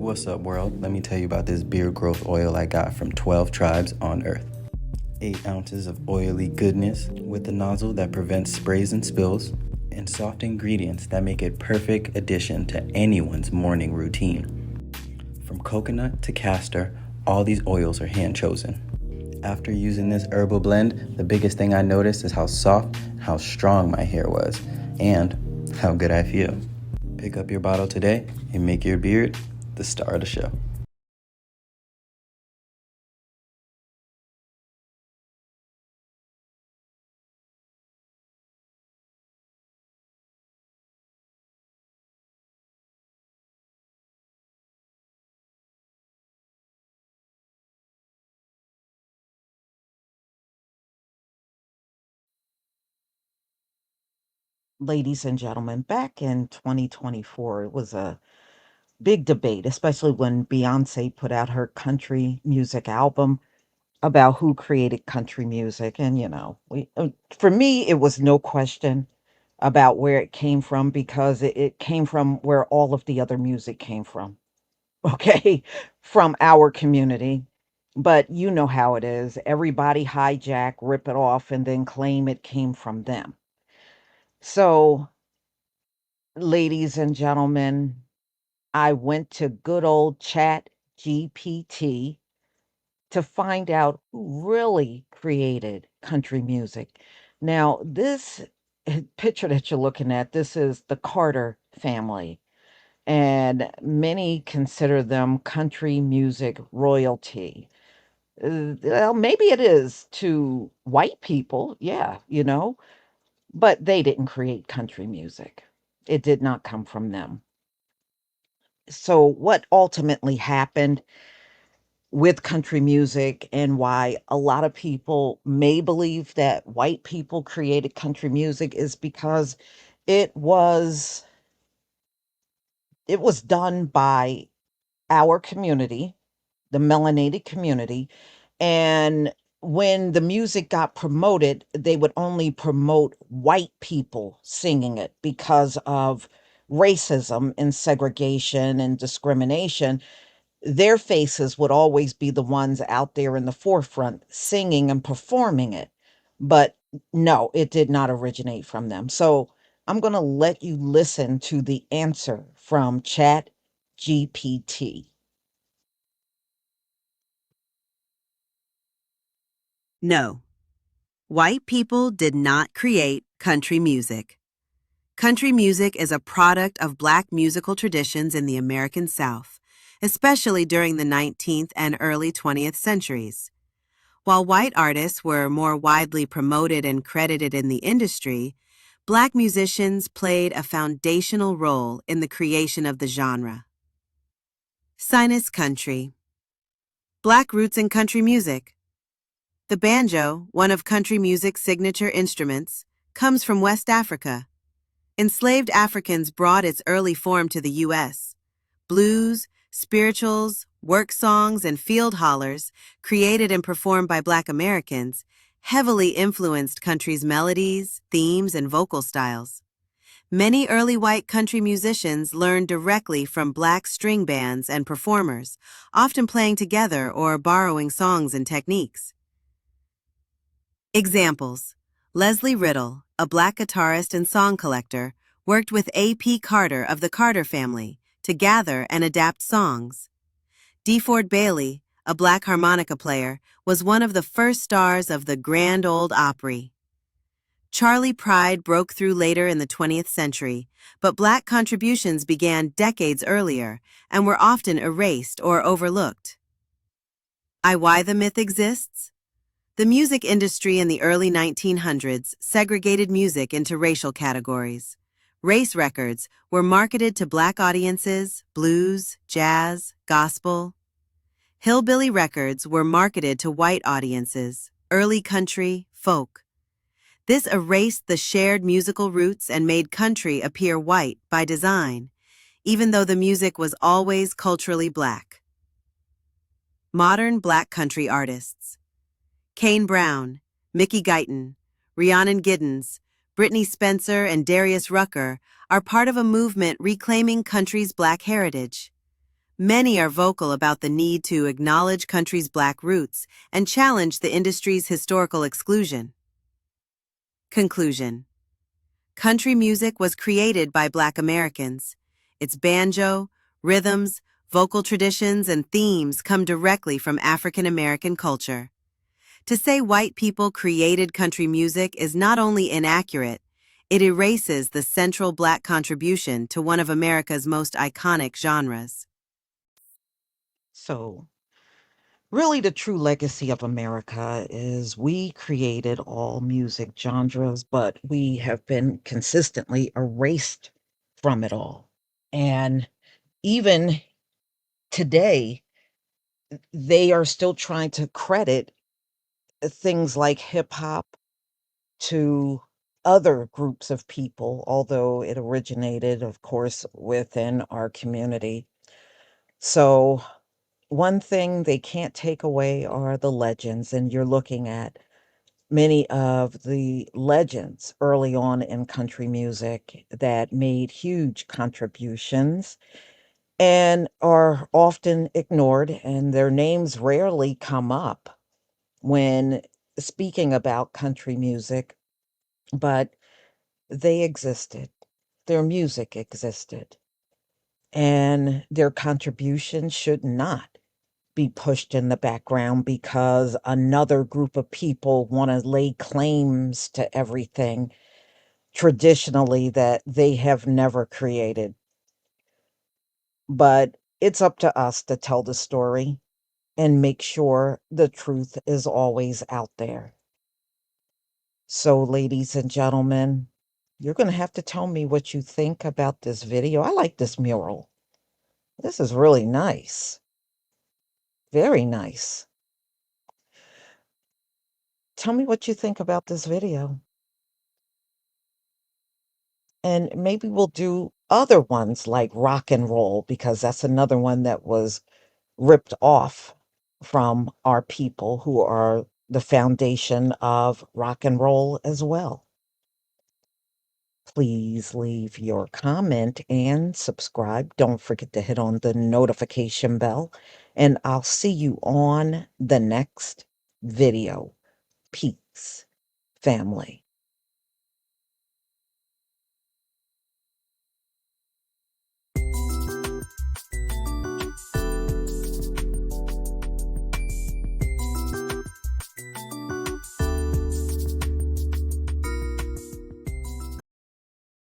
What's up, world? Let me tell you about this beard growth oil I got from 12 tribes on Earth. 8 ounces of oily goodness with a nozzle that prevents sprays and spills, and soft ingredients that make it perfect addition to anyone's morning routine. From coconut to castor, all these oils are hand chosen. After using this herbal blend, the biggest thing I noticed is how soft and how strong my hair was, and how good I feel. Pick up your bottle today and make your beard the star of the show. Ladies and gentlemen, back in 2024, it was a big debate, especially when Beyonce put out her country music album about who created country music. And, for me, it was no question about where it came from because it came from where all of the other music came from, okay, from our community. But you know how it is. Everybody hijack, rip it off, and then claim it came from them. So, ladies and gentlemen, I went to good old Chat GPT to find out who really created country music. Now, this picture that you're looking at, this is the Carter family, and many consider them country music royalty. Well, maybe it is to white people, yeah, but they didn't create country music. It did not come from them. So, what ultimately happened with country music and why a lot of people may believe that white people created country music is because it was it was done by our community, the melanated community, and when the music got promoted, they would only promote white people singing it because of racism and segregation and discrimination. Their faces would always be the ones out there in the forefront singing and performing it. But no, it did not originate from them. So I'm going to let you listen to the answer from Chat GPT. No, white people did not create country music. Country music is a product of Black musical traditions in the American South, especially during the 19th and early 20th centuries. While white artists were more widely promoted and credited in the industry, Black musicians played a foundational role in the creation of the genre. Sinus Country. Black roots in country music. The banjo, one of country music's signature instruments, comes from West Africa. Enslaved Africans brought its early form to the U.S. Blues, spirituals, work songs, and field hollers, created and performed by Black Americans, heavily influenced country's melodies, themes, and vocal styles. Many early white country musicians learned directly from Black string bands and performers, often playing together or borrowing songs and techniques. Examples: Leslie Riddle, a Black guitarist and song collector, worked with A.P. Carter of the Carter family to gather and adapt songs. DeFord Bailey, a Black harmonica player, was one of the first stars of the Grand Ole Opry. Charlie Pride broke through later in the 20th century, but Black contributions began decades earlier and were often erased or overlooked. Why the myth exists? The music industry in the early 1900s segregated music into racial categories. Race records were marketed to Black audiences: blues, jazz, gospel. Hillbilly records were marketed to white audiences: early country, folk. This erased the shared musical roots and made country appear white by design, even though the music was always culturally Black. Modern Black country artists. Kane Brown, Mickey Guyton, Rhiannon Giddens, Brittany Spencer, and Darius Rucker are part of a movement reclaiming country's Black heritage. Many are vocal about the need to acknowledge country's Black roots and challenge the industry's historical exclusion. Conclusion: country music was created by Black Americans. Its banjo, rhythms, vocal traditions, and themes come directly from African American culture. To say white people created country music is not only inaccurate, it erases the central Black contribution to one of America's most iconic genres. So, really, the true legacy of America is we created all music genres, but we have been consistently erased from it all. And even today, they are still trying to credit things like hip hop to other groups of people, although it originated, of course, within our community. So, one thing they can't take away are the legends, and you're looking at many of the legends early on in country music that made huge contributions and are often ignored, and their names rarely come up when speaking about country music, but they existed. Their music existed, and their contribution should not be pushed in the background because another group of people want to lay claims to everything traditionally that they have never created. But it's up to us to tell the story and make sure the truth is always out there. So, ladies and gentlemen, you're going to have to tell me what you think about this video. I like this mural. This is really nice. Very nice. Tell me what you think about this video. And maybe we'll do other ones like rock and roll because that's another one that was ripped off from our people who are the foundation of rock and roll as well. Please leave your comment and subscribe. Don't forget to hit on the notification bell, and I'll see you on the next video. Peace, family.